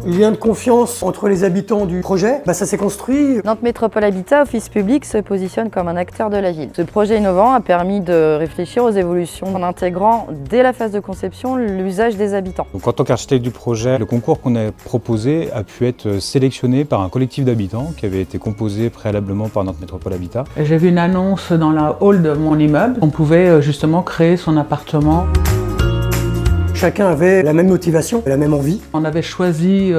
Le lien de confiance entre les habitants du projet, ça s'est construit. Nantes Métropole Habitat, office public, se positionne comme un acteur de la ville. Ce projet innovant a permis de réfléchir aux évolutions en intégrant dès la phase de conception l'usage des habitants. Donc, en tant qu'architecte du projet, le concours qu'on a proposé a pu être sélectionné par un collectif d'habitants qui avait été composé préalablement par Nantes Métropole Habitat. J'ai vu une annonce dans la hall de mon immeuble. On pouvait justement créer son appartement. Chacun avait la même motivation, la même envie. On avait choisi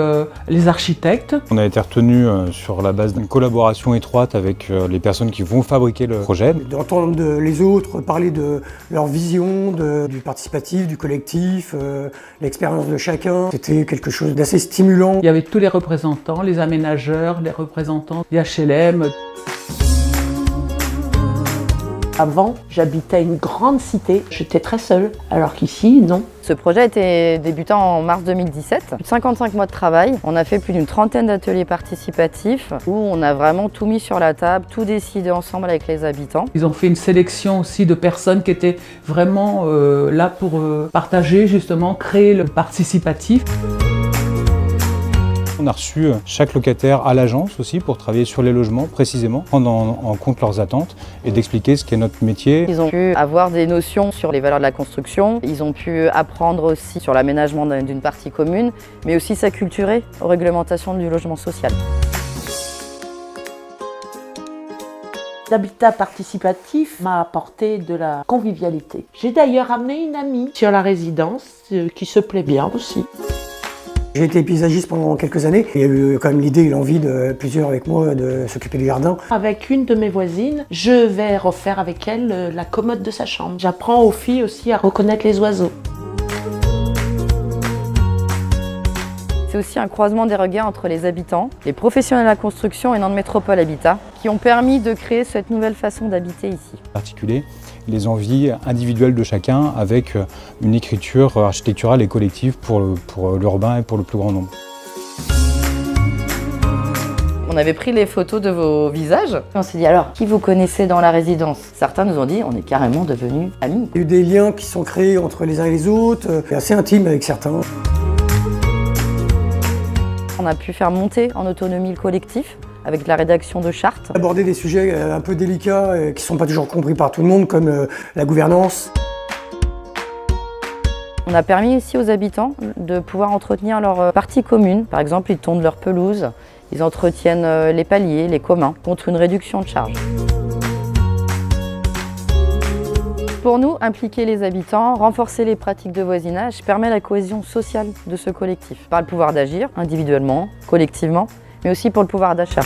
les architectes. On a été retenu sur la base d'une collaboration étroite avec les personnes qui vont fabriquer le projet. D'entendre les autres parler de leur vision, du participatif, du collectif, l'expérience de chacun, c'était quelque chose d'assez stimulant. Il y avait tous les représentants, les aménageurs, les représentants des HLM. Avant, j'habitais une grande cité, j'étais très seule, alors qu'ici, non. Ce projet a été débutant en mars 2017. Plus de 55 mois de travail. On a fait plus d'une trentaine d'ateliers participatifs où on a vraiment tout mis sur la table, tout décidé ensemble avec les habitants. Ils ont fait une sélection aussi de personnes qui étaient vraiment là pour partager, justement, créer le participatif. On a reçu chaque locataire à l'agence aussi pour travailler sur les logements précisément, prendre en compte leurs attentes et d'expliquer ce qu'est notre métier. Ils ont pu avoir des notions sur les valeurs de la construction, ils ont pu apprendre aussi sur l'aménagement d'une partie commune, mais aussi s'acculturer aux réglementations du logement social. L'habitat participatif m'a apporté de la convivialité. J'ai d'ailleurs amené une amie sur la résidence qui se plaît bien aussi. J'ai été paysagiste pendant quelques années. Il y a eu quand même l'idée et l'envie de plusieurs avec moi de s'occuper du jardin. Avec une de mes voisines, je vais refaire avec elle la commode de sa chambre. J'apprends aux filles aussi à reconnaître les oiseaux. C'est aussi un croisement des regards entre les habitants, les professionnels de la construction et Nantes Métropole Habitat qui ont permis de créer cette nouvelle façon d'habiter ici. Articuler les envies individuelles de chacun avec une écriture architecturale et collective pour l'urbain et pour le plus grand nombre. On avait pris les photos de vos visages. On s'est dit alors, qui vous connaissez dans la résidence? Certains nous ont dit, on est carrément devenus amis. Il y a eu des liens qui sont créés entre les uns et les autres, assez intimes avec certains. On a pu faire monter en autonomie le collectif avec la rédaction de chartes. Aborder des sujets un peu délicats qui ne sont pas toujours compris par tout le monde, comme la gouvernance. On a permis aussi aux habitants de pouvoir entretenir leur partie commune. Par exemple, ils tondent leur pelouse, ils entretiennent les paliers, les communs, contre une réduction de charges. Pour nous, impliquer les habitants, renforcer les pratiques de voisinage permet la cohésion sociale de ce collectif. Par le pouvoir d'agir, individuellement, collectivement, mais aussi pour le pouvoir d'achat.